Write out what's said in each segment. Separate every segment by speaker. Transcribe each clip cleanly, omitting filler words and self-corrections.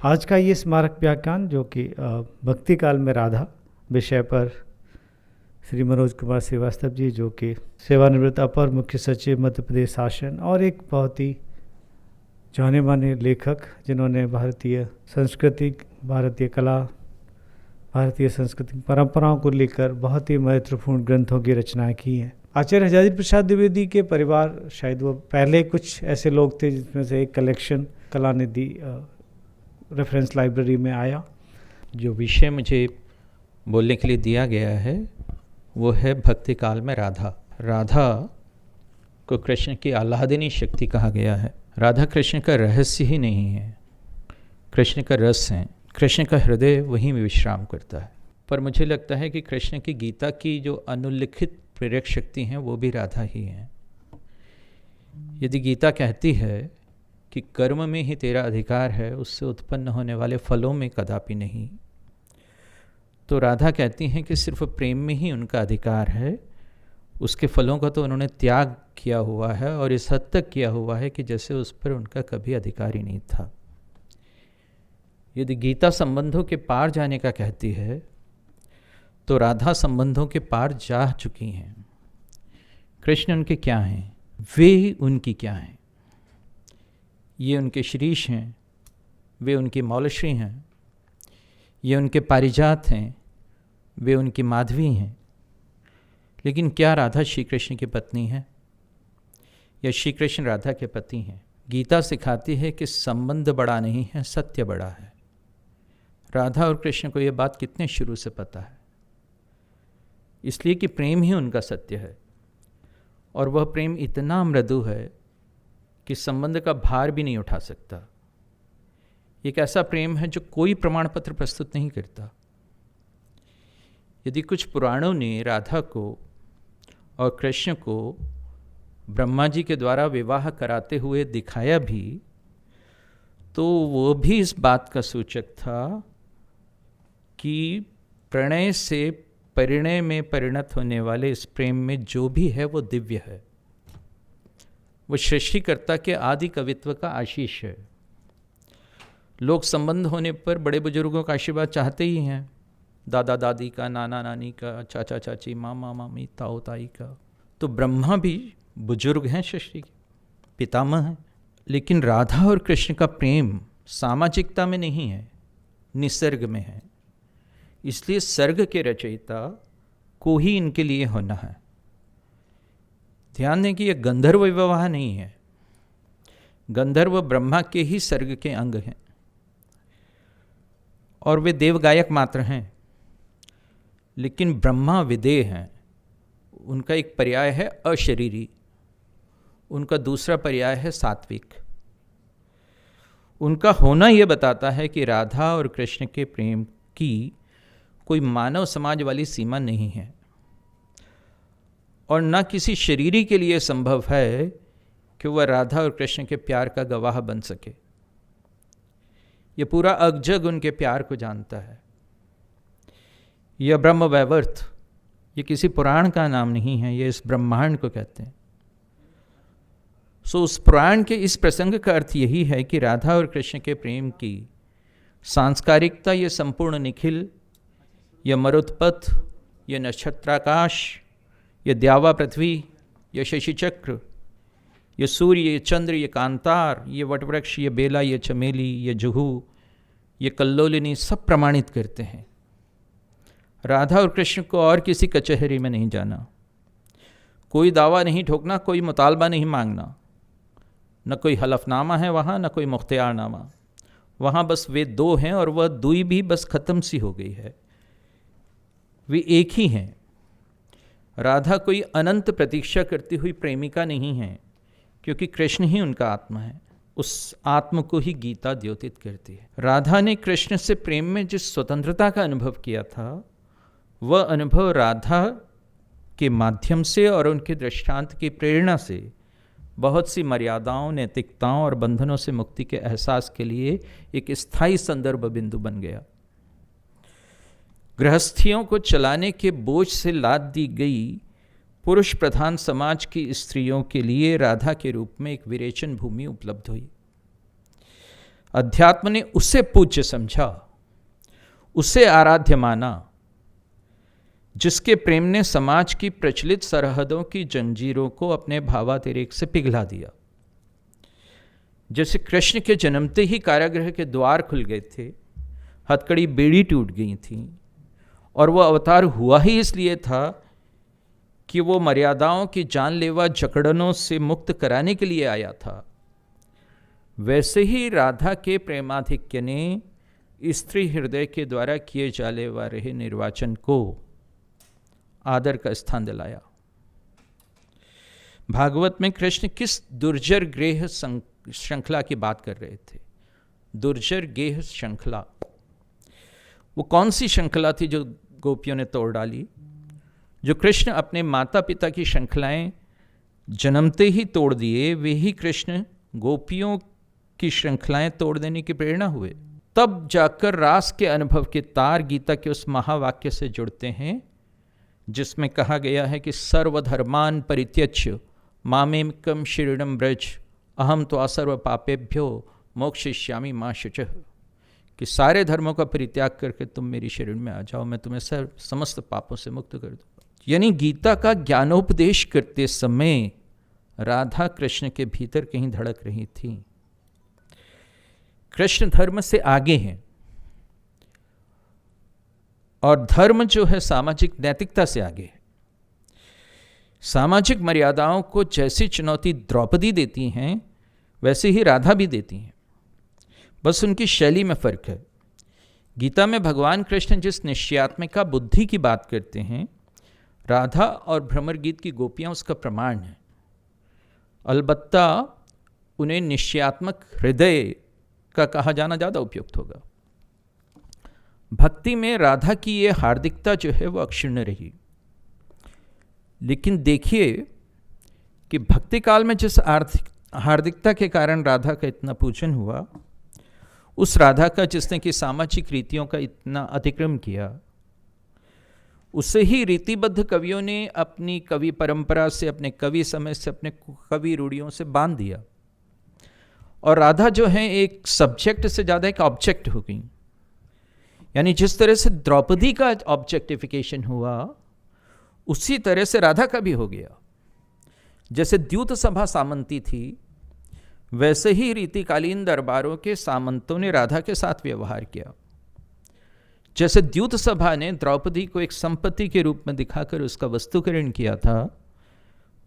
Speaker 1: आज का ये स्मारक व्याख्यान जो कि भक्ति काल में राधा विषय पर श्री मनोज कुमार श्रीवास्तव जी जो कि सेवानिवृत्त अपर मुख्य सचिव मध्य प्रदेश शासन और एक बहुत ही जाने माने लेखक जिन्होंने भारतीय संस्कृति, भारतीय कला, भारतीय सांस्कृतिक परंपराओं को लेकर बहुत ही महत्वपूर्ण ग्रंथों की रचनाएं की हैं। आचार्य हजारी प्रसाद द्विवेदी के परिवार शायद वो पहले कुछ ऐसे लोग थे जिसमें से एक कलेक्शन कलानिधि रेफरेंस लाइब्रेरी में आया।
Speaker 2: जो विषय मुझे बोलने के लिए दिया गया है वो है भक्ति काल में राधा। राधा को कृष्ण की आह्लादिनी शक्ति कहा गया है। राधा कृष्ण का रहस्य ही नहीं है, कृष्ण का रस है। कृष्ण का हृदय वहीं में विश्राम करता है। पर मुझे लगता है कि कृष्ण की गीता की जो अनुल्लिखित प्रेरक शक्ति हैं वो भी राधा ही हैं। यदि गीता कहती है कि कर्म में ही तेरा अधिकार है, उससे उत्पन्न होने वाले फलों में कदापि नहीं, तो राधा कहती हैं कि सिर्फ प्रेम में ही उनका अधिकार है। उसके फलों का तो उन्होंने त्याग किया हुआ है और इस हद तक किया हुआ है कि जैसे उस पर उनका कभी अधिकार ही नहीं था। यदि गीता संबंधों के पार जाने का कहती है तो राधा संबंधों के पार जा चुकी हैं। कृष्ण उनके क्या हैं, वे उनकी क्या हैं। ये उनके शीरीष हैं, वे उनकी मौलश्री हैं, ये उनके पारिजात हैं, वे उनकी माधवी हैं। लेकिन क्या राधा श्री कृष्ण की पत्नी है या श्री कृष्ण राधा के पति हैं? गीता सिखाती है कि संबंध बड़ा नहीं है, सत्य बड़ा है। राधा और कृष्ण को यह बात कितने शुरू से पता है, इसलिए कि प्रेम ही उनका सत्य है और वह प्रेम इतना मृदु है कि संबंध का भार भी नहीं उठा सकता। एक ऐसा प्रेम है जो कोई प्रमाण पत्र प्रस्तुत नहीं करता। यदि कुछ पुराणों ने राधा को और कृष्ण को ब्रह्मा जी के द्वारा विवाह कराते हुए दिखाया भी, तो वो भी इस बात का सूचक था कि प्रणय से परिणय में परिणत होने वाले इस प्रेम में जो भी है वो दिव्य है, वो सृष्टिकर्ता के आदि कवित्व का आशीष है। लोग संबंध होने पर बड़े बुजुर्गों का आशीर्वाद चाहते ही हैं, दादा दादी का, नाना नानी का, चाचा चाची, मामा मामी, ताऊ ताई का। तो ब्रह्मा भी बुजुर्ग हैं, सृष्टि के पितामह हैं। लेकिन राधा और कृष्ण का प्रेम सामाजिकता में नहीं है, निसर्ग में है। इसलिए सर्ग के रचयिता को ही इनके लिए होना है। ध्यान दें कि यह गंधर्व विवाह नहीं है। गंधर्व ब्रह्मा के ही सर्ग के अंग हैं और वे देवगायक मात्र हैं। लेकिन ब्रह्मा विदेह हैं। उनका एक पर्याय है अशरीरी, उनका दूसरा पर्याय है सात्विक। उनका होना यह बताता है कि राधा और कृष्ण के प्रेम की कोई मानव समाज वाली सीमा नहीं है और न किसी शरीरी के लिए संभव है कि वह राधा और कृष्ण के प्यार का गवाह बन सके। यह पूरा अगजग उनके प्यार को जानता है। यह ब्रह्म वैवर्त, ये किसी पुराण का नाम नहीं है, यह इस ब्रह्मांड को कहते हैं। सो उस पुराण के इस प्रसंग का अर्थ यही है कि राधा और कृष्ण के प्रेम की सांस्कारिकता, ये संपूर्ण निखिल, यह मरुत्पथ, यह नक्षत्राकाश, यह द्यावा पृथ्वी, यह शशि चक्र, यह सूर्य, यह चंद्र, यह कांतार, यह वटवृक्ष, यह बेला, यह चमेली, यह जुहू, यह कल्लोलिनी, सब प्रमाणित करते हैं राधा और कृष्ण को और किसी कचहरी में नहीं जाना, कोई दावा नहीं ठोकना, कोई मुतालबा नहीं मांगना, न कोई हलफनामा है वहाँ, न कोई मुख्तियारनामा। वहाँ बस वे दो हैं और वह दुई भी बस ख़त्म सी हो गई है। वे एक ही हैं। राधा कोई अनंत प्रतीक्षा करती हुई प्रेमिका नहीं है, क्योंकि कृष्ण ही उनका आत्मा है। उस आत्म को ही गीता द्योतित करती है। राधा ने कृष्ण से प्रेम में जिस स्वतंत्रता का अनुभव किया था, वह अनुभव राधा के माध्यम से और उनके दृष्टांत की प्रेरणा से बहुत सी मर्यादाओं, नैतिकताओं और बंधनों से मुक्ति के एहसास के लिए एक स्थायी संदर्भ बिंदु बन गया। गृहस्थियों को चलाने के बोझ से लाद दी गई पुरुष प्रधान समाज की स्त्रियों के लिए राधा के रूप में एक विरेचन भूमि उपलब्ध हुई। अध्यात्म ने उसे पूज्य समझा, उसे आराध्य माना, जिसके प्रेम ने समाज की प्रचलित सरहदों की जंजीरों को अपने भावातिरेक से पिघला दिया। जैसे कृष्ण के जन्मते ही कारागृह के द्वार खुल गए थे, हथकड़ी बेड़ी टूट गई थी, और वह अवतार हुआ ही इसलिए था कि वो मर्यादाओं की जानलेवा जकड़नों से मुक्त कराने के लिए आया था। वैसे ही राधा के प्रेमाधिक्य ने स्त्री हृदय के द्वारा किए जाने वाले निर्वाचन को आदर का स्थान दिलाया। भागवत में कृष्ण किस दुर्जर गेह श्रृंखला की बात कर रहे थे? दुर्जर गेह श्रृंखला, वो कौन सी श्रृंखला थी जो गोपियों ने तोड़ डाली? जो कृष्ण अपने माता पिता की श्रृंखलाएं जन्मते ही तोड़ दिए, वे ही कृष्ण गोपियों की श्रृंखलाएं तोड़ देने की प्रेरणा हुए। तब जाकर रास के अनुभव के तार गीता के उस महावाक्य से जुड़ते हैं जिसमें कहा गया है कि सर्वधर्मान परित्यज्य मामेकं शरणं व्रज अहम त्वा सर्व पापेभ्यो मोक्षयिष्यामि मा शुचः, कि सारे धर्मों का परित्याग करके तुम मेरी शरण में आ जाओ, मैं तुम्हें समस्त पापों से मुक्त कर दूंगा। यानी गीता का ज्ञानोपदेश करते समय राधा कृष्ण के भीतर कहीं धड़क रही थी। कृष्ण धर्म से आगे हैं, और धर्म जो है सामाजिक नैतिकता से आगे है। सामाजिक मर्यादाओं को जैसी चुनौती द्रौपदी देती हैं, वैसे ही राधा भी देती हैं, बस उनकी शैली में फर्क है। गीता में भगवान कृष्ण जिस निश्चयात्मिका बुद्धि की बात करते हैं, राधा और भ्रमर गीत की गोपियां उसका प्रमाण है। अलबत्ता उन्हें निश्चयात्मक हृदय का कहा जाना ज़्यादा उपयुक्त होगा। भक्ति में राधा की ये हार्दिकता जो है वो अक्षुण्ण रही। लेकिन देखिए कि भक्ति काल में जिस हार्दिकता के कारण राधा का इतना पूजन हुआ, उस राधा का जिसने कि सामाजिक रीतियों का इतना अतिक्रम किया, उसे ही रीतिबद्ध कवियों ने अपनी कवि परंपरा से, अपने कवि समय से, अपने कवि रूढ़ियों से बांध दिया। और राधा जो है एक सब्जेक्ट से ज़्यादा एक ऑब्जेक्ट हो गई। यानी जिस तरह से द्रौपदी का ऑब्जेक्टिफिकेशन हुआ, उसी तरह से राधा का भी हो गया। जैसे द्यूत सभा सामंती थी, वैसे ही रीतिकालीन दरबारों के सामंतों ने राधा के साथ व्यवहार किया। जैसे द्यूत सभा ने द्रौपदी को एक संपत्ति के रूप में दिखाकर उसका वस्तुकरण किया था,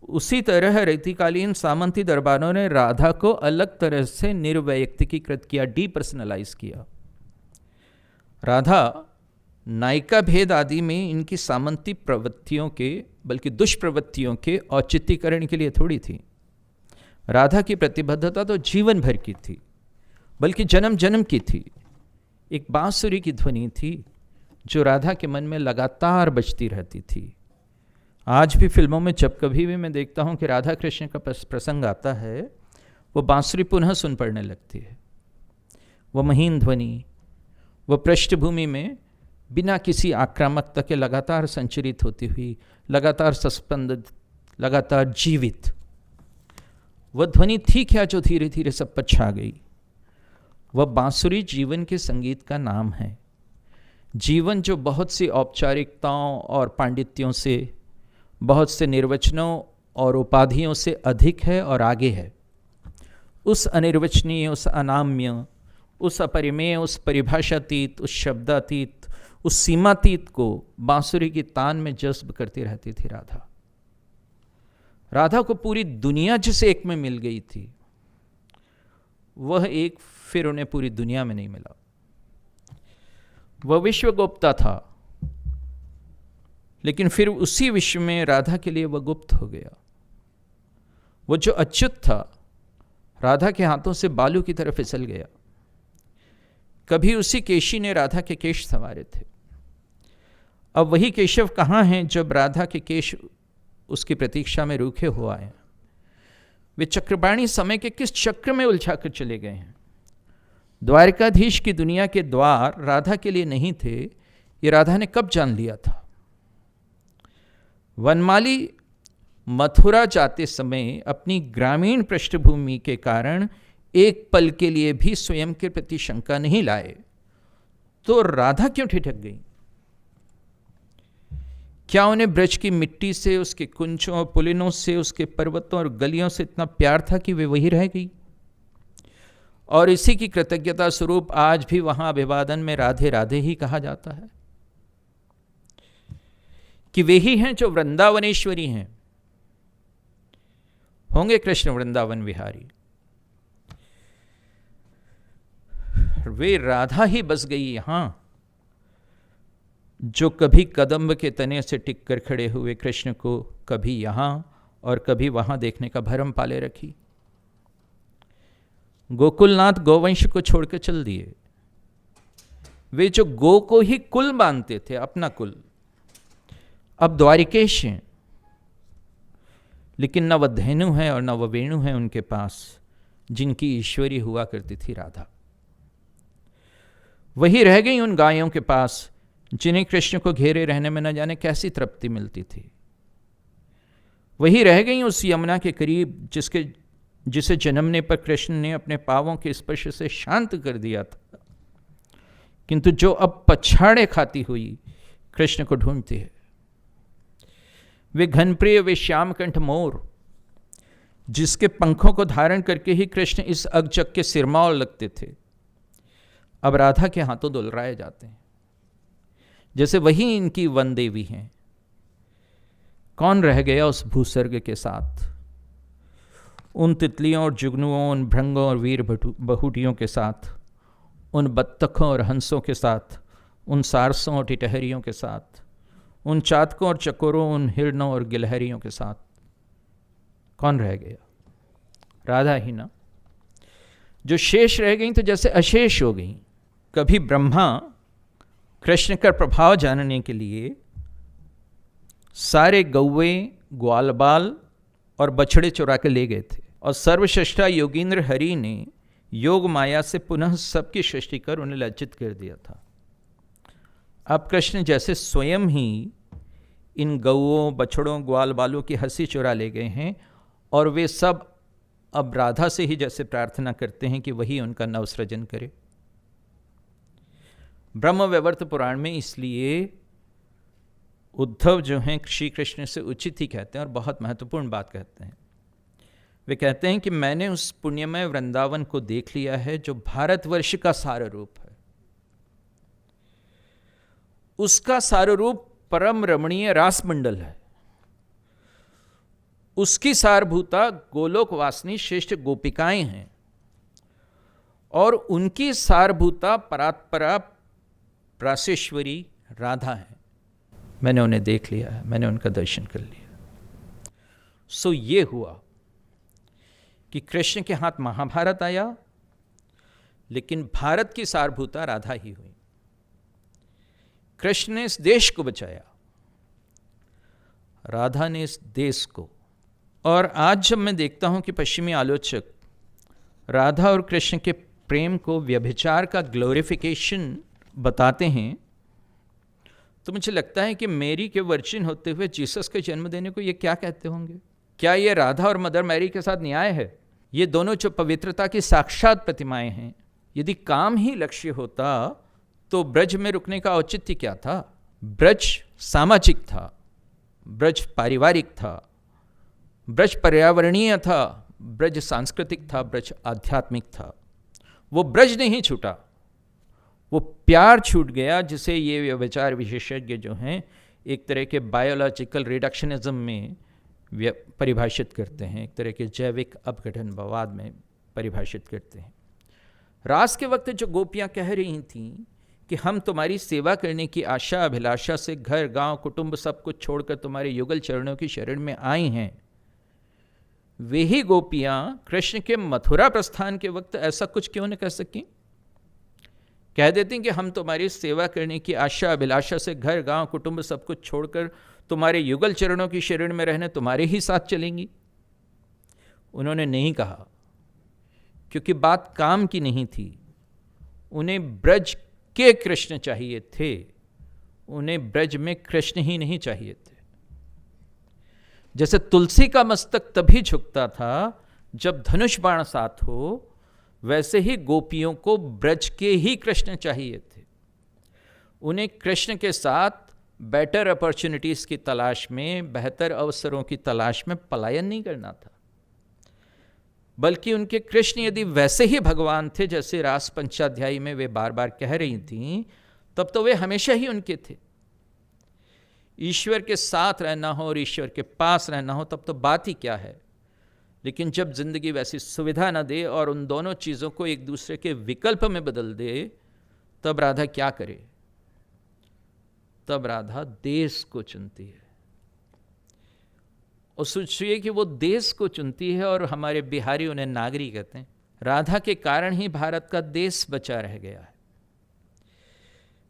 Speaker 2: उसी तरह रीतिकालीन सामंती दरबारों ने राधा को अलग तरह से निर्वैयक्तिकीकृत किया, डीपर्सनलाइज किया। राधा नायिका भेद आदि में इनकी सामंती प्रवृत्तियों के, बल्कि दुष्प्रवृत्तियों के औचित्यकरण के लिए थोड़ी थी। राधा की प्रतिबद्धता तो जीवन भर की थी, बल्कि जन्म जन्म की थी। एक बांसुरी की ध्वनि थी जो राधा के मन में लगातार बजती रहती थी। आज भी फिल्मों में जब कभी भी मैं देखता हूँ कि राधा कृष्ण का प्रसंग आता है, वो बांसुरी पुनः सुन पड़ने लगती है। वो महीन ध्वनि, वो पृष्ठभूमि में बिना किसी आक्रामकता के लगातार संचरित होती हुई, लगातार सस्पेंदित, लगातार जीवित, वह ध्वनि थी क्या जो धीरे धीरे सब पर छा गई। वह बांसुरी जीवन के संगीत का नाम है। जीवन जो बहुत सी औपचारिकताओं और पांडित्यों से, बहुत से निर्वचनों और उपाधियों से अधिक है और आगे है। उस अनिर्वचनीय, उस अनाम्य, उस अपरिमेय, उस परिभाषातीत, उस शब्दातीत, उस सीमातीत को बांसुरी की तान में जज्ब करती रहती थी राधा। राधा को पूरी दुनिया जिस एक में मिल गई थी, वह एक फिर उन्हें पूरी दुनिया में नहीं मिला। वह विश्व गुप्ता था, लेकिन फिर उसी विश्व में राधा के लिए वह गुप्त हो गया। वो जो अच्युत था, राधा के हाथों से बालू की तरफ फिसल गया। कभी उसी केशी ने राधा के केश संवारे थे। अब वही केशव कहाँ हैं जब राधा के केश उसकी प्रतीक्षा में रूखे हो आए? वे चक्रपाणी समय के किस चक्र में उलझा कर चले गए हैं? द्वारकाधीश की दुनिया के द्वार राधा के लिए नहीं थे, ये राधा ने कब जान लिया था? वनमाली मथुरा जाते समय अपनी ग्रामीण पृष्ठभूमि के कारण एक पल के लिए भी स्वयं के प्रति शंका नहीं लाए, तो राधा क्यों ठिठक गई? क्या उन्हें ब्रज की मिट्टी से, उसके कुंचों और पुलिनों से, उसके पर्वतों और गलियों से इतना प्यार था कि वे वही रह गई? और इसी की कृतज्ञता स्वरूप आज भी वहां अभिवादन में राधे राधे ही कहा जाता है कि वे ही हैं जो वृंदावनेश्वरी हैं, होंगे कृष्ण वृंदावन विहारी। वे राधा ही बस गई यहां, जो कभी कदम्ब के तने से टिक कर खड़े हुए कृष्ण को कभी यहां और कभी वहां देखने का भरम पाले रखी। गोकुलनाथ गोवंश को छोड़कर चल दिए। वे जो गो को ही कुल मानते थे, अपना कुल, अब द्वारिकेश हैं, लेकिन न वह धेनु है और न वह वेणु है उनके पास, जिनकी ईश्वरी हुआ करती थी राधा। वही रह गई उन गायों के पास जिन्हें कृष्ण को घेरे रहने में न जाने कैसी तृप्ति मिलती थी। वही रह गई उस यमुना के करीब जिसे जन्मने पर कृष्ण ने अपने पांवों के स्पर्श से शांत कर दिया था, किंतु जो अब पछाड़े खाती हुई कृष्ण को ढूंढती है। वे घनप्रिय, वे श्यामकंठ मोर, जिसके पंखों को धारण करके ही कृष्ण इस अगजग के सिरमौर लगते थे, अब राधा के हाथों दुलराए जाते हैं, जैसे वही इनकी वन देवी हैं। कौन रह गया उस भूस्वर्ग के साथ, उन तितलियों और जुगनुओं, उन भृंगों और वीर बहुटियों के साथ, उन बत्तखों और हंसों के साथ, उन सारसों और टिटहरियों के साथ, उन चातकों और चकोरों, उन हिरणों और गिलहरियों के साथ कौन रह गया? राधा ही ना। जो शेष रह गई तो जैसे अशेष हो गई। कभी ब्रह्मा कृष्ण का प्रभाव जानने के लिए सारे गौवे, ग्वालबाल और बछड़े चुरा के ले गए थे, और सर्वश्रेष्ठा योगींद्र हरि ने योग माया से पुनः सबकी सृष्टि कर उन्हें लज्जित कर दिया था। अब कृष्ण जैसे स्वयं ही इन गौओं, बछड़ों, ग्वालबालों की हंसी चुरा ले गए हैं, और वे सब अब राधा से ही जैसे प्रार्थना करते हैं कि वही उनका नवसृजन करे। ब्रह्म वैवर्त पुराण में इसलिए उद्धव जो हैं श्री कृष्ण से उचित ही कहते हैं और बहुत महत्वपूर्ण बात कहते हैं। वे कहते हैं कि मैंने उस पुण्यमय वृंदावन को देख लिया है जो भारतवर्ष का सार रूप है। उसका सार रूप परम रमणीय रास मंडल है। उसकी सारभूता गोलोक वासिनी श्रेष्ठ गोपिकाएं हैं, और उनकी सारभूता परात्परा प्रासेश्वरी राधा है। मैंने उन्हें देख लिया है, मैंने उनका दर्शन कर लिया। सो ये हुआ कि कृष्ण के हाथ महाभारत आया, लेकिन भारत की सारभूता राधा ही हुई। कृष्ण ने इस देश को बचाया, राधा ने इस देश को। और आज जब मैं देखता हूं कि पश्चिमी आलोचक राधा और कृष्ण के प्रेम को व्यभिचार का ग्लोरिफिकेशन बताते हैं, तो मुझे लगता है कि मैरी के वर्जिन होते हुए जीसस के जन्म देने को ये क्या कहते होंगे? क्या ये राधा और मदर मैरी के साथ न्याय है? ये दोनों जो पवित्रता की साक्षात प्रतिमाएं हैं, यदि काम ही लक्ष्य होता तो ब्रज में रुकने का औचित्य क्या था? ब्रज सामाजिक था, ब्रज पारिवारिक था, ब्रज पर्यावरणीय था, ब्रज सांस्कृतिक था, ब्रज आध्यात्मिक था। वो ब्रज नहीं छूटा, वो प्यार छूट गया, जिसे ये विचार विशेषज्ञ जो हैं एक तरह के बायोलॉजिकल रिडक्शनिज्म में परिभाषित करते हैं, एक तरह के जैविक अपघटनवाद में परिभाषित करते हैं। रास के वक्त जो गोपियां कह रही थीं कि हम तुम्हारी सेवा करने की आशा अभिलाषा से घर गांव कुटुंब सब कुछ छोड़कर तुम्हारे युगल चरणों की शरण में आई हैं, वे ही गोपियां कृष्ण के मथुरा प्रस्थान के वक्त ऐसा कुछ क्यों न कह सकी? कह देती कि हम तुम्हारी सेवा करने की आशा अभिलाषा से घर गांव कुटुंब सब कुछ छोड़कर तुम्हारे युगल चरणों की शरण में रहने तुम्हारे ही साथ चलेंगी। उन्होंने नहीं कहा, क्योंकि बात काम की नहीं थी। उन्हें ब्रज के कृष्ण चाहिए थे, उन्हें ब्रज में कृष्ण ही नहीं चाहिए थे। जैसे तुलसी का मस्तक तभी झुकता था जब धनुष बाण साथ हो, वैसे ही गोपियों को ब्रज के ही कृष्ण चाहिए थे। उन्हें कृष्ण के साथ बेटर अपॉर्चुनिटीज़ की तलाश में, बेहतर अवसरों की तलाश में पलायन नहीं करना था, बल्कि उनके कृष्ण यदि वैसे ही भगवान थे जैसे रास पंचाध्यायी में वे बार बार कह रही थीं, तब तो वे हमेशा ही उनके थे। ईश्वर के साथ रहना हो और ईश्वर के पास रहना हो तब तो बात ही क्या है। लेकिन जब जिंदगी वैसी सुविधा न दे और उन दोनों चीज़ों को एक दूसरे के विकल्प में बदल दे, तब राधा क्या करे? तब राधा देश को चुनती है। और सोचिए कि वो देश को चुनती है और हमारे बिहारी उन्हें नागरी कहते हैं। राधा के कारण ही भारत का देश बचा रह गया है,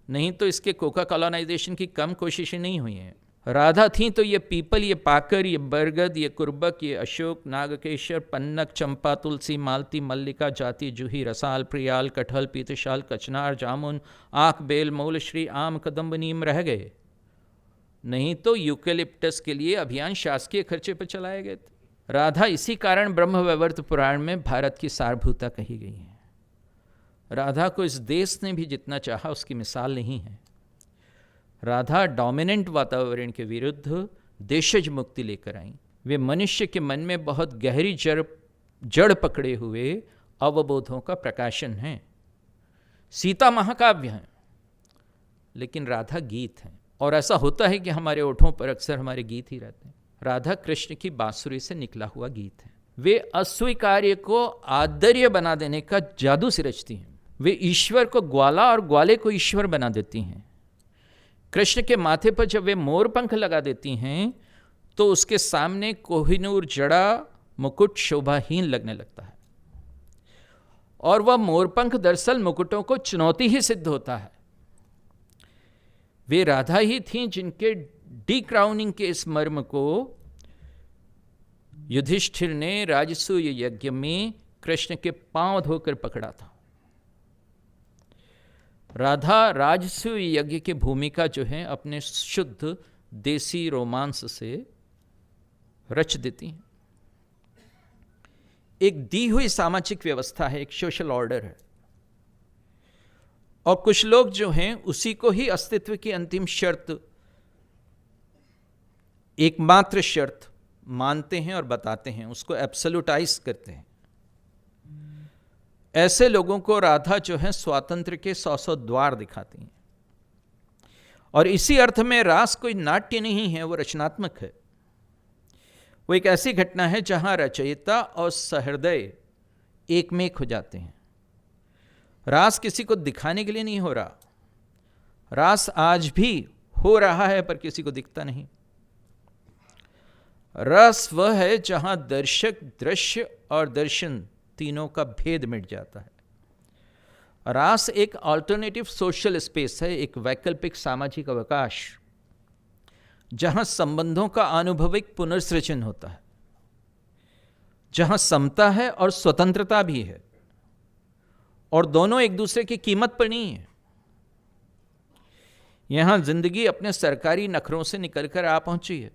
Speaker 2: नहीं तो इसके कोका कॉलोनाइजेशन की कम कोशिशें नहीं हुई हैं। राधा थी तो ये पीपल, ये पाकर, ये बरगद, ये कुर्बक, ये अशोक, नागकेशर, पन्नक, चंपा, तुलसी, मालती, मल्लिका, जाति, जूही, रसाल, प्रियाल, कटहल, पीतशाल, कचनार, जामुन, आक, बेल, मूलश्री, आम, कदम्ब, नीम रह गए। नहीं तो यूकेलिप्टस के लिए अभियान शासकीय खर्चे पर चलाए गए थे। राधा इसी कारण ब्रह्मवैवर्त पुराण में भारत की सारभूता कही गई है। राधा को इस देश ने भी जितना चाहा उसकी मिसाल नहीं है। राधा डोमिनेंट वातावरण के विरुद्ध देशज मुक्ति लेकर आई। वे मनुष्य के मन में बहुत गहरी जड़ पकड़े हुए अवबोधों का प्रकाशन है। सीता महाकाव्य है, लेकिन राधा गीत है। और ऐसा होता है कि हमारे ओठों पर अक्सर हमारे गीत ही रहते हैं। राधा कृष्ण की बांसुरी से निकला हुआ गीत है। वे अस्वीकार्य को आदर्य बना देने का जादू से रचती हैं। वे ईश्वर को ग्वाला और ग्वाले को ईश्वर बना देती हैं। कृष्ण के माथे पर जब वे मोर पंख लगा देती हैं तो उसके सामने कोहिनूर जड़ा मुकुट शोभाहीन लगने लगता है, और वह मोरपंख दरअसल मुकुटों को चुनौती ही सिद्ध होता है। वे राधा ही थीं जिनके डीक्राउनिंग के इस मर्म को युधिष्ठिर ने राजसूय यज्ञ में कृष्ण के पांव धोकर पकड़ा था। राधा राजसूय यज्ञ की भूमिका जो है अपने शुद्ध देसी रोमांस से रच देती हैं। एक दी हुई सामाजिक व्यवस्था है, एक सोशल ऑर्डर है, और कुछ लोग जो हैं उसी को ही अस्तित्व की अंतिम शर्त, एकमात्र शर्त मानते हैं और बताते हैं, उसको एब्सोल्यूटाइज करते हैं। ऐसे लोगों को राधा जो है स्वातंत्र के 100 द्वार दिखाती हैं। और इसी अर्थ में रास कोई नाट्य नहीं है, वो रचनात्मक है। वो एक ऐसी घटना है जहां रचयिता और सहृदय एक में एक हो जाते हैं। रास किसी को दिखाने के लिए नहीं हो रहा। रास आज भी हो रहा है पर किसी को दिखता नहीं। रस वह है जहां दर्शक, दृश्य और दर्शन तीनों का भेद मिट जाता है। रास एक अल्टरनेटिव सोशल स्पेस है, एक वैकल्पिक सामाजिक अवकाश जहां संबंधों का अनुभविक पुनर्सृजन होता है, जहां समता है और स्वतंत्रता भी है, और दोनों एक दूसरे की कीमत पर नहीं है। यहां जिंदगी अपने सरकारी नखरों से निकलकर आ पहुंची है।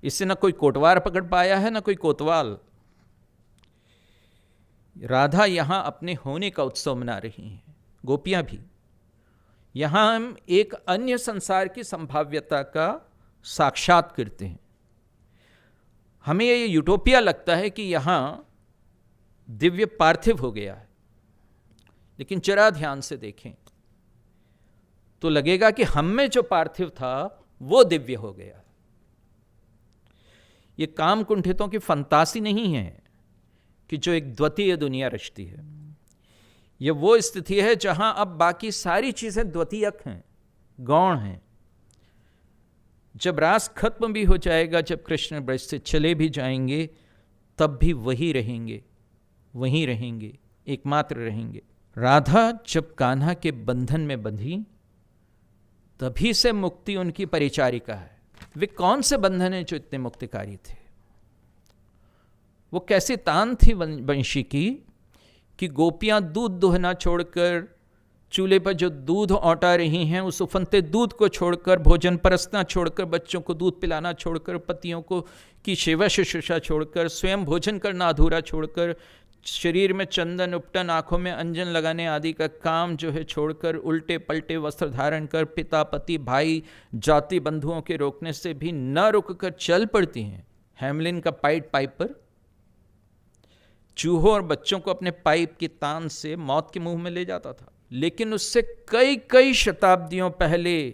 Speaker 2: इससे न कोई कोटवार पकड़ पाया है, न कोई कोतवाल। राधा यहां अपने होने का उत्सव मना रही हैं, गोपियां भी। यहां हम एक अन्य संसार की संभाव्यता का साक्षात करते हैं। हमें ये यूटोपिया लगता है कि यहां दिव्य पार्थिव हो गया है, लेकिन जरा ध्यान से देखें तो लगेगा कि हम में जो पार्थिव था वो दिव्य हो गया। ये काम कुंठितों की फंतासी नहीं है कि जो एक द्वितीय दुनिया रचती है। ये वो स्थिति है जहां अब बाकी सारी चीजें द्वितीयक हैं, गौण हैं। जब रास खत्म भी हो जाएगा, जब कृष्ण ब्रज से चले भी जाएंगे, तब भी वही रहेंगे, वहीं रहेंगे, एकमात्र रहेंगे। राधा जब कान्हा के बंधन में बंधी, तभी से मुक्ति उनकी परिचारिका है। वे कौन से बंधन हैं जो इतने मुक्तिकारी थे? वो कैसी तान थी वंशी की कि गोपियां दूध दुहना छोड़कर, चूल्हे पर जो दूध औटा रही हैं उस उफनते दूध को छोड़कर, भोजन परसना छोड़कर, बच्चों को दूध पिलाना छोड़कर, पतियों को की सेवा शुश्रूषा छोड़कर, स्वयं भोजन करना अधूरा छोड़कर, शरीर में चंदन, उपटन, आंखों में अंजन लगाने आदि का काम जो है छोड़कर उल्टे पलटे वस्त्र धारण कर पिता, पति, भाई, जाति बंधुओं के रोकने से भी न रुककर चल पड़ती हैं। हैमलिन का पाइट पाइपर चूहों और बच्चों को अपने पाइप की तान से मौत के मुंह में ले जाता था। लेकिन उससे कई कई शताब्दियों पहले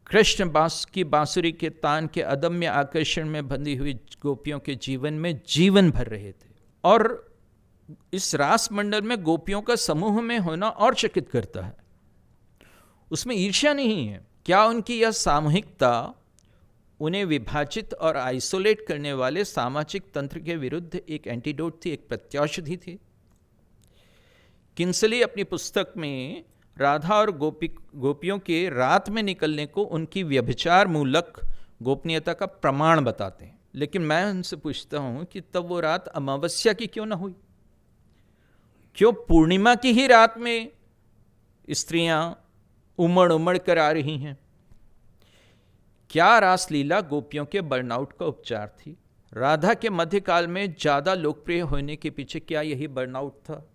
Speaker 2: कृष्ण की बांसुरी के तान के अदम्य आकर्षण में बंधी हुई गोपियों के जीवन में जीवन भर रहे थे। और इस रास मंडल में गोपियों का समूह में होना और चकित करता है। उसमें ईर्ष्या नहीं है। क्या उनकी यह सामूहिकता उन्हें विभाजित और आइसोलेट करने वाले सामाजिक तंत्र के विरुद्ध एक एंटीडोट थी, एक प्रत्याशधि थी? किंसली अपनी पुस्तक में राधा और गोपियों के रात में निकलने को उनकी व्यभिचार मूलक गोपनीयता का प्रमाण बताते हैं। लेकिन मैं उनसे पूछता हूं कि तब वो रात अमावस्या की क्यों ना हुई? क्यों पूर्णिमा की ही रात में स्त्रियां उमड़ उमड़ कर आ रही हैं? क्या रासलीला गोपियों के बर्नआउट का उपचार थी? राधा के मध्यकाल में ज्यादा लोकप्रिय होने के पीछे क्या यही बर्नआउट था?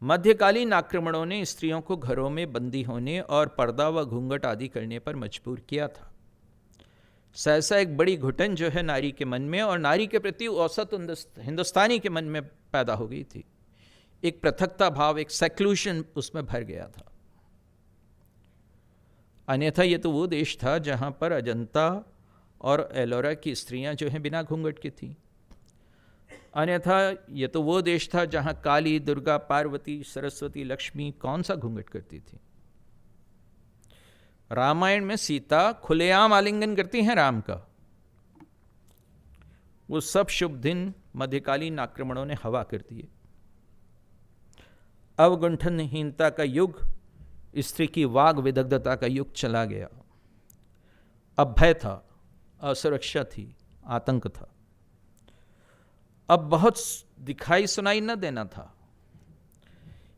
Speaker 2: मध्यकालीन आक्रमणों ने स्त्रियों को घरों में बंदी होने और पर्दा व घूंघट आदि करने पर मजबूर किया था। सहसा एक बड़ी घुटन जो है नारी के मन में और नारी के प्रति औसत हिंदुस्तानी के मन में पैदा हो गई थी। एक पृथकता भाव, एक सेक्लूशन उसमें भर गया था। अन्यथा ये तो वो देश था जहाँ पर अजंता और एलोरा की स्त्रियां जो हैं बिना घूंघट की थीं। अन्यथा ये तो वो देश था जहाँ काली, दुर्गा, पार्वती, सरस्वती, लक्ष्मी कौन सा घूंघट करती थी? रामायण में सीता खुलेआम आलिंगन करती हैं राम का। वो सब शुभ दिन मध्यकालीन आक्रमणों ने हवा कर दिए। अवगुंठनहीनता का युग, स्त्री की वाग विदग्धता का युग चला गया। अब भय था, असुरक्षा थी, आतंक था। अब बहुत दिखाई सुनाई न देना था।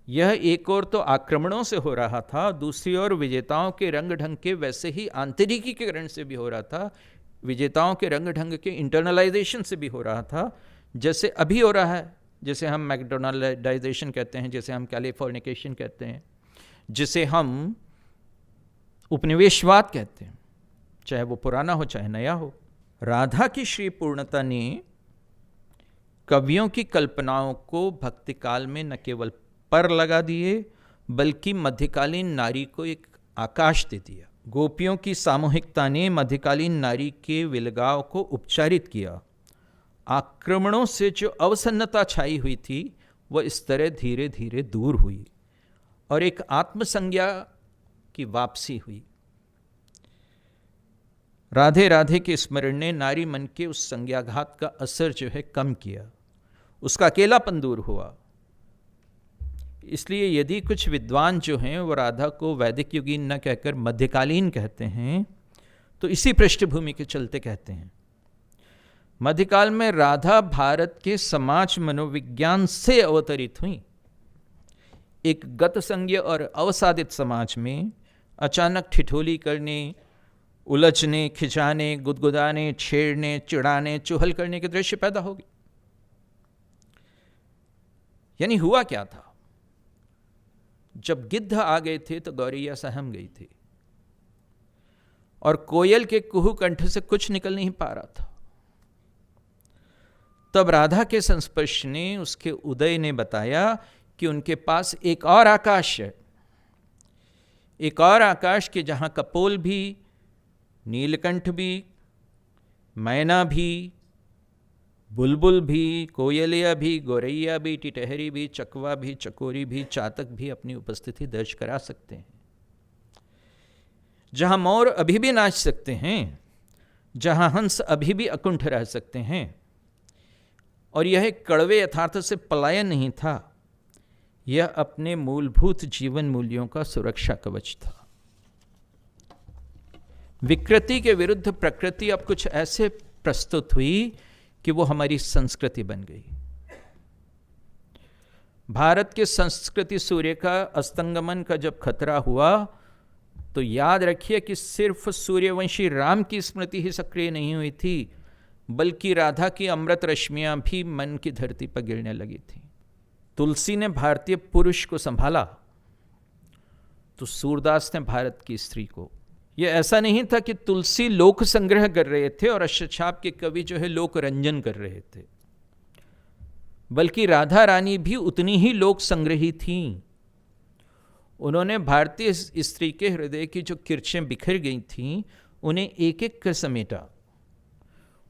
Speaker 2: यह एक ओर तो आक्रमणों से हो रहा था, दूसरी ओर विजेताओं के रंग ढंग के वैसे ही आंतरिकीकरण से भी हो रहा था। विजेताओं के रंग ढंग के इंटरनलाइजेशन से भी हो रहा था, जैसे अभी हो रहा है, जैसे हम मैकडोनाल्डाइजेशन कहते हैं, जैसे हम कैलिफोर्निकेशन कहते हैं, जिसे हम उपनिवेशवाद कहते हैं, चाहे वो पुराना हो चाहे नया हो। राधा की श्री पूर्णता ने कवियों की कल्पनाओं को भक्ति काल में न केवल पर लगा दिए बल्कि मध्यकालीन नारी को एक आकाश दे दिया। गोपियों की सामूहिकता ने मध्यकालीन नारी के विलगाव को उपचारित किया। आक्रमणों से जो अवसन्नता छाई हुई थी वह इस तरह धीरे धीरे दूर हुई और एक आत्मसंज्ञा की वापसी हुई। राधे राधे के स्मरण ने नारी मन के उस संज्ञाघात का असर जो है कम किया, उसका अकेलापन दूर हुआ। इसलिए यदि कुछ विद्वान जो हैं वो राधा को वैदिक युगीन न कहकर मध्यकालीन कहते हैं तो इसी पृष्ठभूमि के चलते कहते हैं। मध्यकाल में राधा भारत के समाज मनोविज्ञान से अवतरित हुई। एक गतसंज्ञ और अवसादित समाज में अचानक ठिठोली करने, उलझने, खिंचाने, गुदगुदाने, छेड़ने, चिढ़ाने, चुहल करने के दृश्य पैदा हो गए। यानी हुआ क्या था? जब गिद्ध आ गए थे तो गौरैया सहम गई थी और कोयल के कुहू कंठ से कुछ निकल नहीं पा रहा था। तब राधा के संस्पर्श ने, उसके उदय ने बताया कि उनके पास एक और आकाश है, एक और आकाश के जहां कपोल भी, नीलकंठ भी, मैना भी, बुलबुल भी, कोयलिया भी, गौरैया भी, टिटहरी भी, चकवा भी, चकोरी भी, चातक भी अपनी उपस्थिति दर्ज करा सकते हैं, जहां मोर अभी भी नाच सकते हैं, जहां हंस अभी भी अकुंठ रह सकते हैं। और यह एक कड़वे यथार्थ से पलायन नहीं था, यह अपने मूलभूत जीवन मूल्यों का सुरक्षा कवच था। विकृति के विरुद्ध प्रकृति अब कुछ ऐसे प्रस्तुत हुई कि वो हमारी संस्कृति बन गई। भारत के संस्कृति सूर्य का अस्तंगमन का जब खतरा हुआ तो याद रखिए कि सिर्फ सूर्यवंशी राम की स्मृति ही सक्रिय नहीं हुई थी, बल्कि राधा की अमृत रश्मियां भी मन की धरती पर गिरने लगी थी। तुलसी ने भारतीय पुरुष को संभाला तो सूरदास ने भारत की स्त्री को। यह ऐसा नहीं था कि तुलसी लोक संग्रह कर रहे थे और अष्टछाप के कवि जो है लोक रंजन कर रहे थे, बल्कि राधा रानी भी उतनी ही लोक संग्रही थीं। उन्होंने भारतीय स्त्री के हृदय की जो किरचें बिखर गई थीं उन्हें एक एक कर समेटा,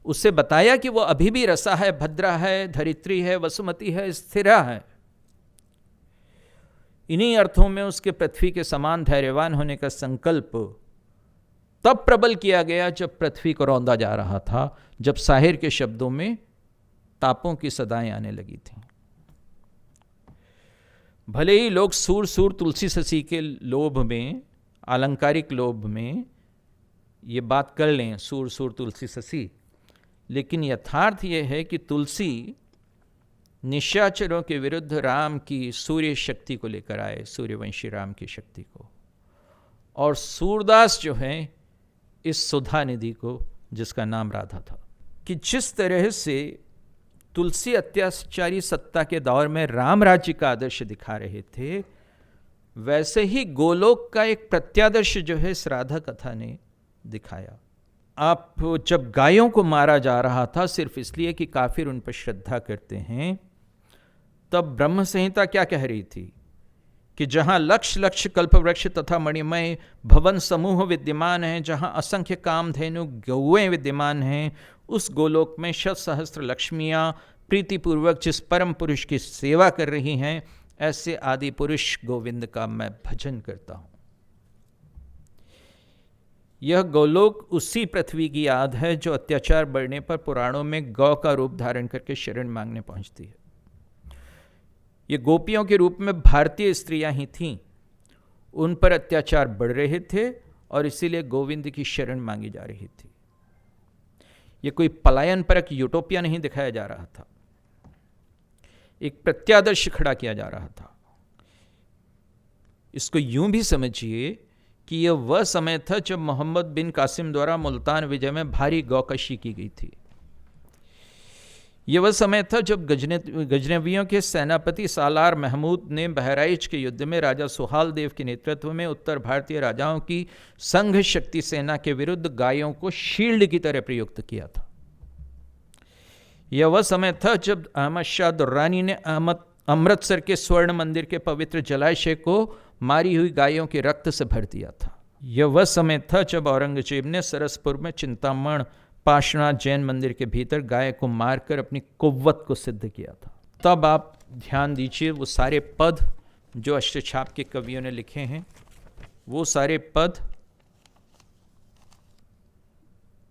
Speaker 2: उससे बताया कि वो अभी भी रसा है, भद्रा है, धरित्री है, वसुमती है, स्थिरा है। इन्हीं अर्थों में उसके पृथ्वी के समान धैर्यवान होने का संकल्प तब प्रबल किया गया जब पृथ्वी को रौंदा जा रहा था, जब साहिर के शब्दों में तापों की सदाएं आने लगी थीं। भले ही लोग सूर सूर तुलसी ससी के लोभ में, आलंकारिक लोभ में ये बात कर लें, सूर सूर तुलसी ससी, लेकिन यथार्थ ये है कि तुलसी निशाचरों के विरुद्ध राम की सूर्य शक्ति को लेकर आए, सूर्यवंशी राम की शक्ति को। और सूरदास जो है इस सुधा निधि को, जिसका नाम राधा था, कि जिस तरह से तुलसी अत्याचारी सत्ता के दौर में राम राज्य का आदर्श दिखा रहे थे, वैसे ही गोलोक का एक प्रत्यादर्श जो है इस राधा कथा ने दिखाया। आप जब गायों को मारा जा रहा था सिर्फ इसलिए कि काफिर उन पर श्रद्धा करते हैं, तब ब्रह्म संहिता क्या कह रही थी कि जहां लक्ष लक्ष कल्पवृक्ष तथा मणिमय भवन समूह विद्यमान हैं, जहां असंख्य कामधेनु गौएं विद्यमान हैं, उस गोलोक में शत सहस्त्र लक्ष्मियां प्रीतिपूर्वक जिस परम पुरुष की सेवा कर रही हैं, ऐसे आदि पुरुष गोविंद का मैं भजन करता हूं। यह गोलोक उसी पृथ्वी की याद है जो अत्याचार बढ़ने पर पुराणों में गौ का रूप धारण करके शरण मांगने पहुंचती है। ये गोपियों के रूप में भारतीय स्त्रियां ही थीं, उन पर अत्याचार बढ़ रहे थे और इसीलिए गोविंद की शरण मांगी जा रही थी। ये कोई पलायन परक यूटोपिया नहीं दिखाया जा रहा था, एक प्रत्यादर्श खड़ा किया जा रहा था। इसको यूं भी समझिए कि यह वह समय था जब मोहम्मद बिन कासिम द्वारा मुल्तान विजय में भारी गौकशी की गई थी। यह वह समय था जब गजनवियों के सेनापति सालार महमूद ने बहराइच के युद्ध में राजा सुहाल देव के नेतृत्व में उत्तर भारतीय राजाओं की संघ शक्ति सेना के विरुद्ध गायों को शील्ड की तरह प्रयुक्त किया था। यह वह समय था जब अहमद शाह दुर्रानी ने अमृतसर के स्वर्ण मंदिर के पवित्र जलाशय को मारी हुई गायों के रक्त से भर दिया था। यह वह समय था जब औरंगजेब ने सरसपुर में चिंतामण पार्श्वनाथ जैन मंदिर के भीतर गाय को मारकर अपनी कुव्वत को सिद्ध किया था। तब आप ध्यान दीजिए, वो सारे पद जो अष्टछाप के कवियों ने लिखे हैं, वो सारे पद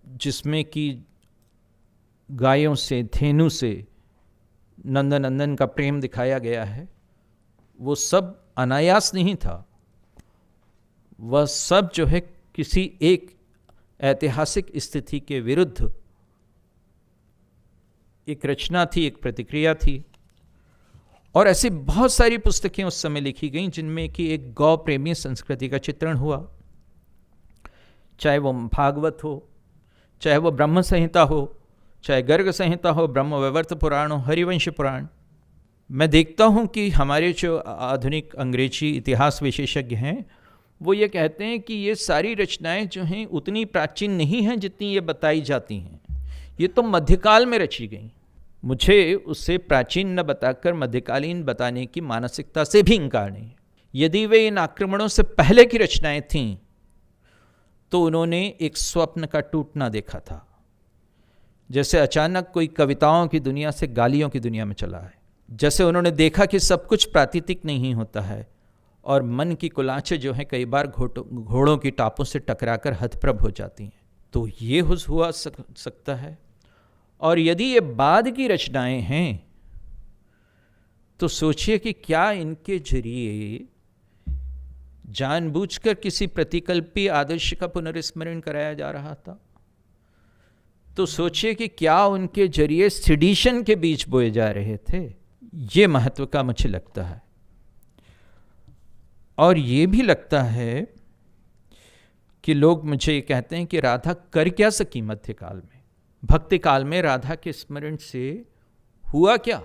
Speaker 2: जिसमें कि गायों से, धेनु से नंदनंदन का प्रेम दिखाया गया है, वो सब अनायास नहीं था। वह सब जो है किसी एक ऐतिहासिक स्थिति के विरुद्ध एक रचना थी, एक प्रतिक्रिया थी। और ऐसी बहुत सारी पुस्तकें उस समय लिखी गईं जिनमें कि एक गौ प्रेमी संस्कृति का चित्रण हुआ, चाहे वो भागवत हो, चाहे वो ब्रह्म संहिता हो, चाहे गर्ग संहिता हो, ब्रह्मवैवर्त पुराण हो, हरिवंश पुराण। मैं देखता हूं कि हमारे जो आधुनिक अंग्रेजी इतिहास विशेषज्ञ हैं वो ये कहते हैं कि ये सारी रचनाएं जो हैं उतनी प्राचीन नहीं हैं जितनी ये बताई जाती हैं, ये तो मध्यकाल में रची गई। मुझे उससे प्राचीन न बताकर मध्यकालीन बताने की मानसिकता से भी इनकार नहीं है। यदि वे इन आक्रमणों से पहले की रचनाएं थीं तो उन्होंने एक स्वप्न का टूटना देखा था, जैसे अचानक कोई कविताओं की दुनिया से गालियों की दुनिया में चला है। जैसे उन्होंने देखा कि सब कुछ प्राकृतिक नहीं होता है और मन की कुलांचें जो हैं कई बार घोड़ों की टापों से टकराकर हतप्रभ हो जाती हैं। तो ये हुआ सकता है। और यदि ये बाद की रचनाएं हैं तो सोचिए कि क्या इनके जरिए जानबूझकर किसी प्रतिकल्पी आदर्श का पुनर्स्मरण कराया जा रहा था। तो सोचिए कि क्या उनके जरिए सिडिशन के बीज बोए जा रहे थे। ये महत्व का मुझे लगता है। और ये भी लगता है कि लोग मुझे ये कहते हैं कि राधा कर क्या सकी मध्यकाल में। भक्ति काल में राधा के स्मरण से हुआ क्या?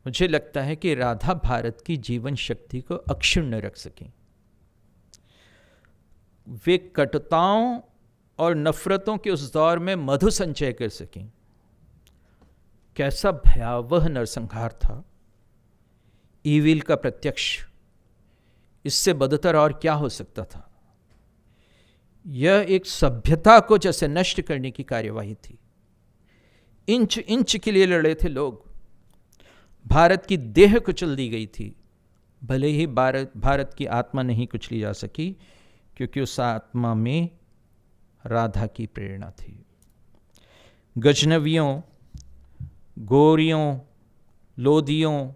Speaker 2: मुझे लगता है कि राधा भारत की जीवन शक्ति को अक्षुण्ण रख सकें। वे कटुताओं और नफरतों के उस दौर में मधु संचय कर सकें। कैसा भयावह नरसंहार था, ईविल का प्रत्यक्ष। इससे बदतर और क्या हो सकता था? यह एक सभ्यता को जैसे नष्ट करने की कार्यवाही थी। इंच इंच के लिए लड़े थे लोग। भारत की देह कुचल दी गई थी, भले ही भारत की आत्मा नहीं कुचली जा सकी, क्योंकि उस आत्मा में राधा की प्रेरणा थी। गजनवियों, गोरियों, लोदियों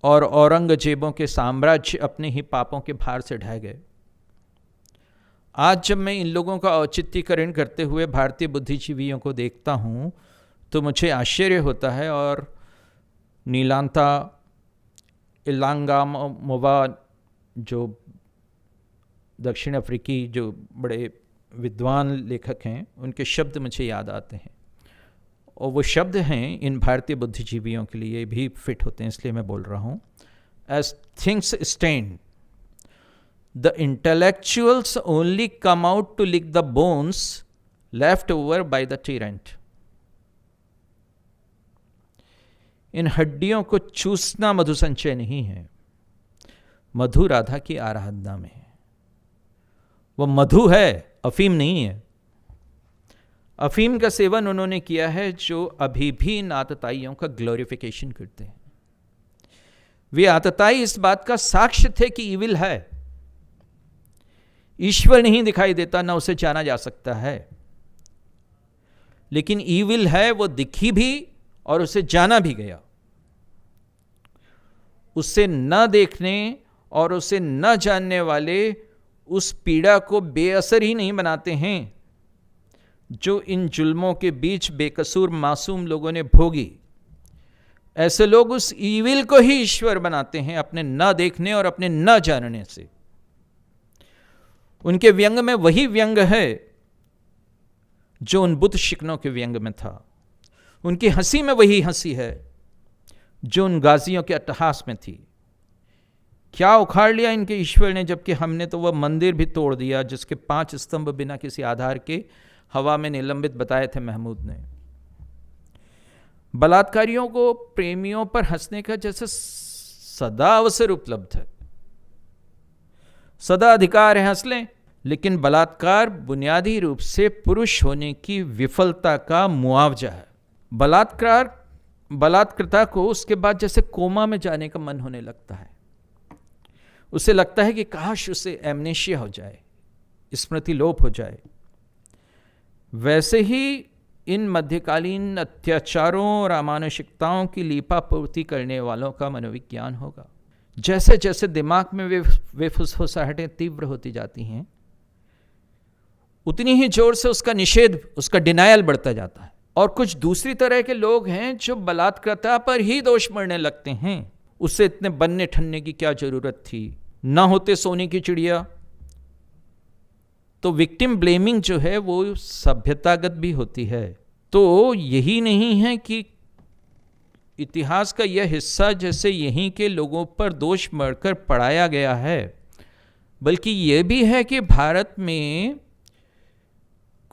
Speaker 2: और औरंगजेबों के साम्राज्य अपने ही पापों के भार से ढह गए। आज जब मैं इन लोगों का औचित्यकरण करते हुए भारतीय बुद्धिजीवियों को देखता हूँ तो मुझे आश्चर्य होता है। और नीलांता इलांगामोवा, जो दक्षिण अफ्रीकी जो बड़े विद्वान लेखक हैं, उनके शब्द मुझे याद आते हैं, और वो शब्द हैं इन भारतीय बुद्धिजीवियों के लिए भी फिट होते हैं, इसलिए मैं बोल रहा हूँ। As things stand, the intellectuals only come out to lick the bones left over by the tyrant. इन हड्डियों को चूसना मधु संचय नहीं है, मधु राधा की आराधना में है। वो मधु है, अफीम नहीं है। अफीम का सेवन उन्होंने किया है जो अभी भी इन आतताइयों का ग्लोरिफिकेशन करते हैं। वे आतताई इस बात का साक्ष्य थे कि ईविल है, ईश्वर नहीं दिखाई देता, ना उसे जाना जा सकता है, लेकिन ईविल है वो दिखी भी और उसे जाना भी गया। उसे न देखने और उसे न जानने वाले उस पीड़ा को बेअसर ही नहीं बनाते हैं जो इन जुल्मों के बीच बेकसूर मासूम लोगों ने भोगी। ऐसे लोग उस ईविल को ही ईश्वर बनाते हैं अपने न देखने और अपने न जानने से। उनके व्यंग में वही व्यंग है जो उन बुत शिकनों के व्यंग में था। उनकी हंसी में वही हंसी है जो उन गाजियों के अट्टहास में थी। क्या उखाड़ लिया इनके ईश्वर ने, जबकि हमने तो वह मंदिर भी तोड़ दिया जिसके 5 स्तंभ बिना किसी आधार के हवा में निलंबित बताए थे महमूद ने। बलात्कारियों को प्रेमियों पर हंसने का जैसे सदा अवसर उपलब्ध है, सदा अधिकार है, हंस लें। लेकिन बलात्कार बुनियादी रूप से पुरुष होने की विफलता का मुआवजा है। बलात्कृता को उसके बाद जैसे कोमा में जाने का मन होने लगता है। उसे लगता है कि काश उसे एमनेशिया हो जाए, स्मृति लोप हो जाए। वैसे ही इन मध्यकालीन अत्याचारों और अमानुषिकताओं की लीपापूर्ति करने वालों का मनोविज्ञान होगा। जैसे जैसे दिमाग में वे फुसफुसाहटें तीव्र होती जाती हैं, उतनी ही जोर से उसका निषेध, उसका डिनायल बढ़ता जाता है। और कुछ दूसरी तरह के लोग हैं जो बलात्कृता पर ही दोष मढ़ने लगते हैं। उससे इतने बनने ठनने की क्या जरूरत थी, ना होते सोने की चिड़िया। तो विक्टिम ब्लेमिंग जो है वो सभ्यतागत भी होती है। तो यही नहीं है कि इतिहास का यह हिस्सा जैसे यहीं के लोगों पर दोष मढ़कर पढ़ाया गया है, बल्कि यह भी है कि भारत में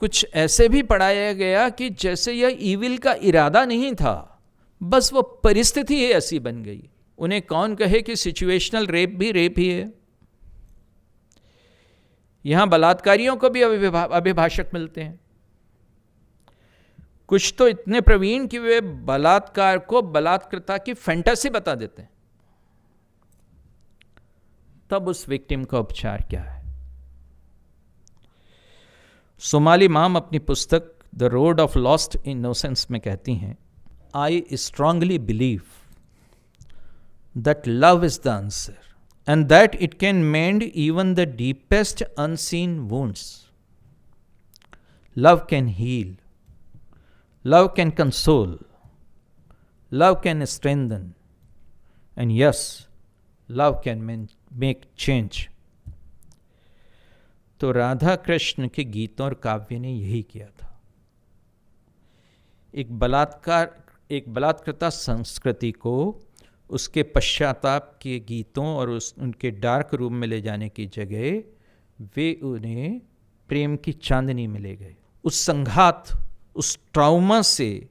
Speaker 2: कुछ ऐसे भी पढ़ाया गया कि जैसे यह ईविल का इरादा नहीं था, बस वो परिस्थिति ही ऐसी बन गई। उन्हें कौन कहे कि सिचुएशनल रेप भी रेप ही है। यहां बलात्कारियों को भी अभिभाषक मिलते हैं, कुछ तो इतने प्रवीण कि वे बलात्कार को बलात्कृता की फैंटेसी बता देते हैं। तब उस विक्टिम का उपचार क्या है? सोमाली माम अपनी पुस्तक the road of lost innocence में कहती हैं, I strongly believe that love is the answer and that it can mend even the deepest unseen wounds. Love can heal. Love can console. Love can strengthen. And yes, love can make change. तो राधा कृष्ण के गीतों और काव्य ने यही किया था। एक बलात्कृता संस्कृति को उसके पश्चाताप के गीतों और उनके डार्क रूम में ले जाने की जगह वे उन्हें प्रेम की चांदनी में ले गए। उस संघात, उस ट्रॉमा से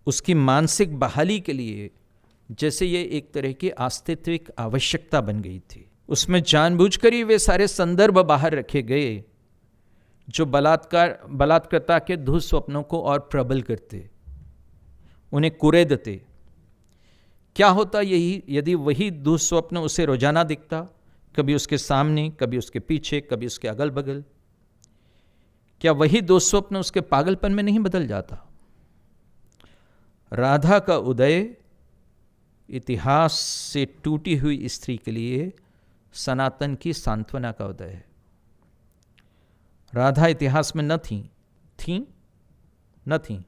Speaker 2: उसकी मानसिक बहाली के लिए जैसे ये एक तरह की आस्तित्विक आवश्यकता बन गई थी। उसमें जानबूझकर ही वे सारे संदर्भ बाहर रखे गए जो बलात्कृता के दुःस्वप्नों को और प्रबल करते, उन्हें कुरेदते। क्या होता यही यदि वही दुःस्वप्न उसे रोजाना दिखता, कभी उसके सामने, कभी उसके पीछे, कभी उसके अगल बगल? क्या वही दुःस्वप्न उसके पागलपन में नहीं बदल जाता? राधा का उदय इतिहास से टूटी हुई स्त्री के लिए सनातन की सांत्वना का उदय है। राधा इतिहास में न थी न थी।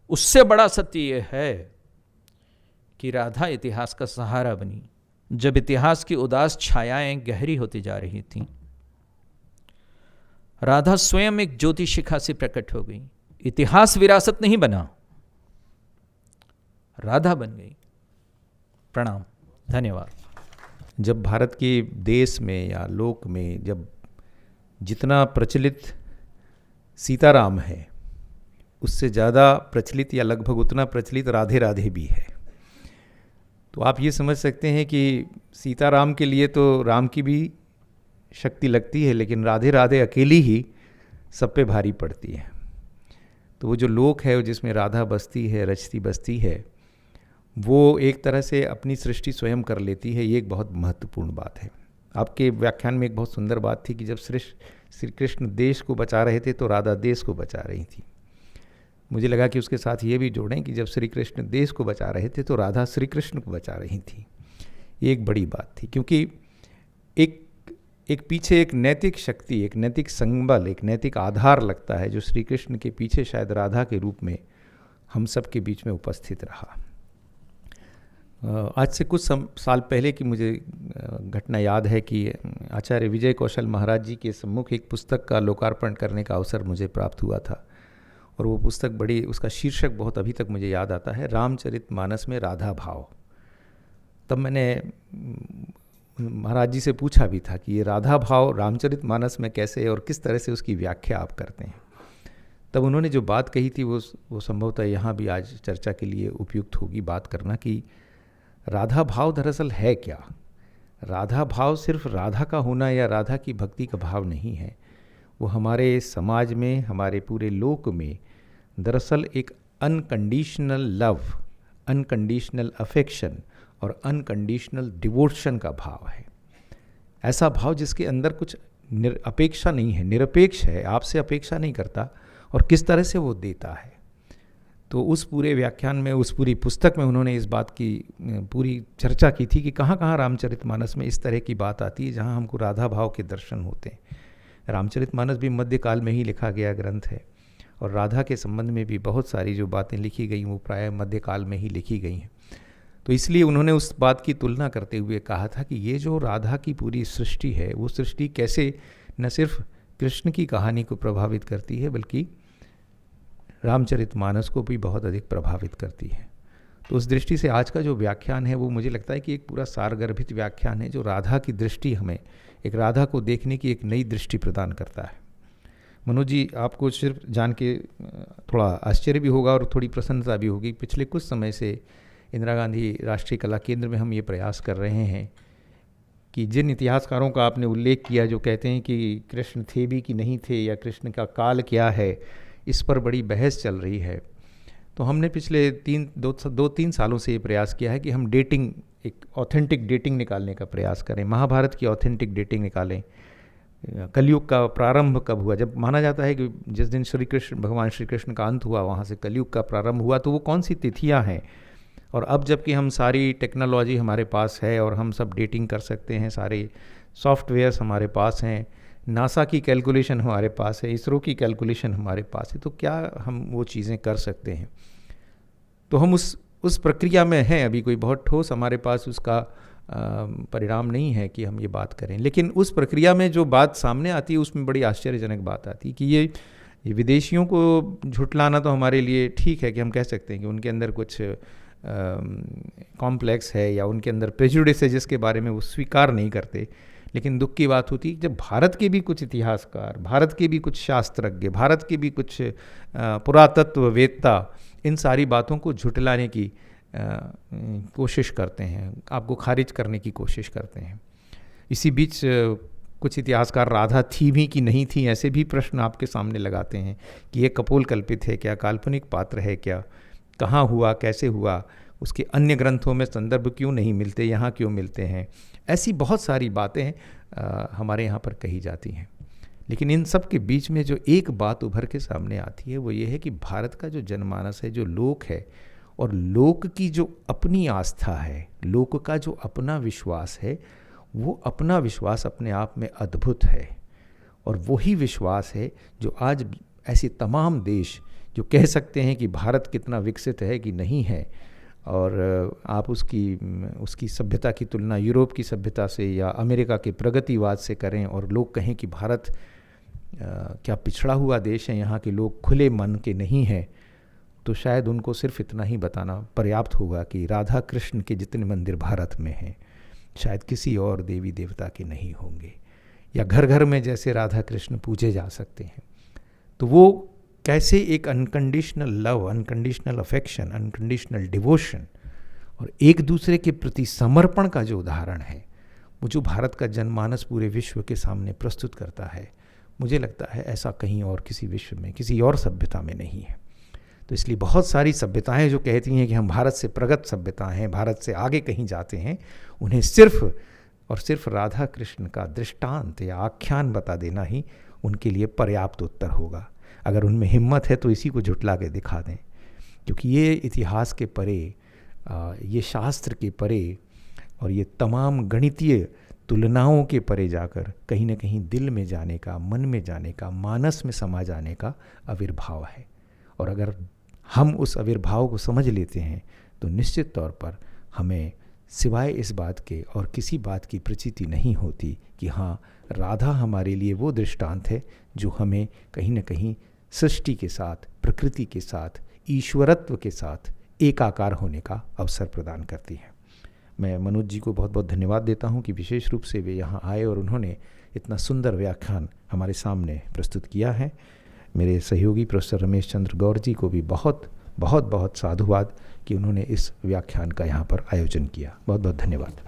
Speaker 2: उससे बड़ा सत्य यह है कि राधा इतिहास का सहारा बनी जब इतिहास की उदास छायाएं गहरी होती जा रही थीं। राधा स्वयं एक ज्योति शिखा से प्रकट हो गई। इतिहास विरासत नहीं बना, राधा बन गई। प्रणाम, धन्यवाद।
Speaker 3: जब भारत के देश में या लोक में जब जितना प्रचलित सीताराम है, उससे ज़्यादा प्रचलित या लगभग उतना प्रचलित राधे राधे भी है। तो आप ये समझ सकते हैं कि सीताराम के लिए तो राम की भी शक्ति लगती है, लेकिन राधे राधे अकेली ही सब पे भारी पड़ती है। तो वो जो लोक है जिसमें राधा बसती है, रचती बसती है, वो एक तरह से अपनी सृष्टि स्वयं कर लेती है। ये एक बहुत महत्वपूर्ण बात है। आपके व्याख्यान में एक बहुत सुंदर बात थी कि जब श्री कृष्ण देश को बचा रहे थे तो राधा देश को बचा रही थी। मुझे लगा कि उसके साथ ये भी जोड़ें कि जब श्री कृष्ण देश को बचा रहे थे तो राधा श्री कृष्ण को बचा रही थी। ये एक बड़ी बात थी, क्योंकि एक पीछे एक नैतिक शक्ति, एक नैतिक संबल, एक नैतिक आधार लगता है जो श्री कृष्ण के पीछे शायद राधा के रूप में हम सब के बीच में उपस्थित रहा। आज से कुछ साल पहले की मुझे घटना याद है कि आचार्य विजय कौशल महाराज जी के सम्मुख एक पुस्तक का लोकार्पण करने का अवसर मुझे प्राप्त हुआ था। और वो पुस्तक उसका शीर्षक बहुत अभी तक मुझे याद आता है, रामचरितमानस में राधा भाव। तब मैंने महाराज जी से पूछा भी था कि ये राधा भाव रामचरितमानस में कैसे और किस तरह से उसकी व्याख्या आप करते हैं। तब उन्होंने जो बात कही थी वो संभवतः यहाँ भी आज चर्चा के लिए उपयुक्त होगी बात करना कि राधा भाव दरअसल है क्या। राधा भाव सिर्फ राधा का होना या राधा की भक्ति का भाव नहीं है, वो हमारे समाज में, हमारे पूरे लोक में दरअसल एक अनकंडीशनल लव, अनकंडीशनल अफेक्शन और अनकंडीशनल डिवोशन का भाव है। ऐसा भाव जिसके अंदर कुछ अपेक्षा नहीं है, निरपेक्ष है, आपसे अपेक्षा नहीं करता और किस तरह से वो देता है। तो उस पूरे व्याख्यान में, उस पूरी पुस्तक में उन्होंने इस बात की पूरी चर्चा की थी कि कहाँ कहाँ रामचरितमानस में इस तरह की बात आती है जहाँ हमको राधा भाव के दर्शन होते हैं। रामचरितमानस भी मध्यकाल में ही लिखा गया ग्रंथ है और राधा के संबंध में भी बहुत सारी जो बातें लिखी गई वो प्रायः मध्यकाल में ही लिखी गई हैं। तो इसलिए उन्होंने उस बात की तुलना करते हुए कहा था कि ये जो राधा की पूरी सृष्टि है वो सृष्टि कैसे न सिर्फ कृष्ण की कहानी को प्रभावित करती है बल्कि रामचरितमानस को भी बहुत अधिक प्रभावित करती है। तो उस दृष्टि से आज का जो व्याख्यान है वो मुझे लगता है कि एक पूरा सारगर्भित व्याख्यान है जो राधा की दृष्टि, हमें एक राधा को देखने की एक नई दृष्टि प्रदान करता है। मनोज जी, आपको सिर्फ जान के थोड़ा आश्चर्य भी होगा और थोड़ी प्रसन्नता भी होगी। पिछले कुछ समय से इंदिरा गांधी राष्ट्रीय कला केंद्र में हम ये प्रयास कर रहे हैं कि जिन इतिहासकारों का आपने उल्लेख किया जो कहते हैं कि कृष्ण थे भी कि नहीं थे या कृष्ण का काल क्या है, इस पर बड़ी बहस चल रही है। तो हमने पिछले 2-3 सालों से ये प्रयास किया है कि हम डेटिंग, एक ऑथेंटिक डेटिंग निकालने का प्रयास करें, महाभारत की ऑथेंटिक डेटिंग निकालें। कलयुग का प्रारंभ कब हुआ, जब माना जाता है कि जिस दिन भगवान श्री कृष्ण का अंत हुआ वहाँ से कलयुग का प्रारंभ हुआ, तो वो कौन सी तिथियाँ हैं। और अब जबकि हम सारी टेक्नोलॉजी हमारे पास है और हम सब डेटिंग कर सकते हैं, सारे सॉफ्टवेयर्स हमारे पास हैं, नासा की कैलकुलेशन हमारे पास है, इसरो की कैलकुलेशन हमारे पास है, तो क्या हम वो चीज़ें कर सकते हैं। तो हम उस प्रक्रिया में हैं। अभी कोई बहुत ठोस हमारे पास उसका परिणाम नहीं है कि हम ये बात करें, लेकिन उस प्रक्रिया में जो बात सामने आती है उसमें बड़ी आश्चर्यजनक बात आती है कि ये ये विदेशियों को झुठलाना तो हमारे लिए ठीक है कि हम कह सकते हैं कि उनके अंदर कुछ कॉम्प्लेक्स है या उनके अंदर प्रेजुडिस है जिसके बारे में वो स्वीकार नहीं करते। लेकिन दुख की बात होती जब भारत के भी कुछ इतिहासकार, भारत के भी कुछ शास्त्रज्ञ, भारत के भी कुछ पुरातत्ववेत्ता इन सारी बातों को झुठलाने की कोशिश करते हैं, आपको खारिज करने की कोशिश करते हैं। इसी बीच कुछ इतिहासकार राधा थी भी कि नहीं थी ऐसे भी प्रश्न आपके सामने लगाते हैं कि ये कपोल कल्पित है क्या, काल्पनिक पात्र है क्या, कहाँ हुआ, कैसे हुआ, उसके अन्य ग्रंथों में संदर्भ क्यों नहीं मिलते, यहाँ क्यों मिलते हैं। ऐसी बहुत सारी बातें हमारे यहाँ पर कही जाती हैं। लेकिन इन सब के बीच में जो एक बात उभर के सामने आती है वो ये है कि भारत का जो जनमानस है, जो लोक है, और लोक की जो अपनी आस्था है, लोक का जो अपना विश्वास है, वो अपना विश्वास अपने आप में अद्भुत है। और वही विश्वास है जो आज ऐसे तमाम देश जो कह सकते हैं कि भारत कितना विकसित है कि नहीं है, और आप उसकी सभ्यता की तुलना यूरोप की सभ्यता से या अमेरिका के प्रगतिवाद से करें और लोग कहें कि भारत क्या पिछड़ा हुआ देश है, यहाँ के लोग खुले मन के नहीं हैं, तो शायद उनको सिर्फ इतना ही बताना पर्याप्त होगा कि राधा कृष्ण के जितने मंदिर भारत में हैं शायद किसी और देवी देवता के नहीं होंगे, या घर घर में जैसे राधा कृष्ण पूजे जा सकते हैं। तो वो कैसे एक unconditional love, unconditional affection, unconditional devotion और एक दूसरे के प्रति समर्पण का जो उदाहरण है, वो जो भारत का जनमानस पूरे विश्व के सामने प्रस्तुत करता है, मुझे लगता है ऐसा कहीं और किसी विश्व में, किसी और सभ्यता में नहीं है। तो इसलिए बहुत सारी सभ्यताएं जो कहती हैं कि हम भारत से प्रगत सभ्यता हैं, भारत से आगे कहीं जाते हैं, उन्हें सिर्फ और सिर्फ राधा कृष्ण का दृष्टांत या आख्यान बता देना ही उनके लिए पर्याप्त उत्तर होगा। अगर उनमें हिम्मत है तो इसी को झुठला के दिखा दें, क्योंकि ये इतिहास के परे, ये शास्त्र के परे और ये तमाम गणितीय तुलनाओं के परे जाकर कहीं ना कहीं दिल में जाने का, मन में जाने का, मानस में समा जाने का आविर्भाव है। और अगर हम उस आविर्भाव को समझ लेते हैं तो निश्चित तौर पर हमें सिवाय इस बात के और किसी बात की प्रतीति नहीं होती कि हाँ, राधा हमारे लिए वो दृष्टांत है जो हमें कहीं न कहीं सृष्टि के साथ, प्रकृति के साथ, ईश्वरत्व के साथ एकाकार होने का अवसर प्रदान करती है। मैं मनोज जी को बहुत बहुत धन्यवाद देता हूँ कि विशेष रूप से वे यहाँ आए और उन्होंने इतना सुंदर व्याख्यान हमारे सामने प्रस्तुत किया है। मेरे सहयोगी प्रोफेसर रमेश चंद्र गौर जी को भी बहुत बहुत बहुत साधुवाद कि उन्होंने इस व्याख्यान का यहाँ पर आयोजन किया। बहुत बहुत धन्यवाद।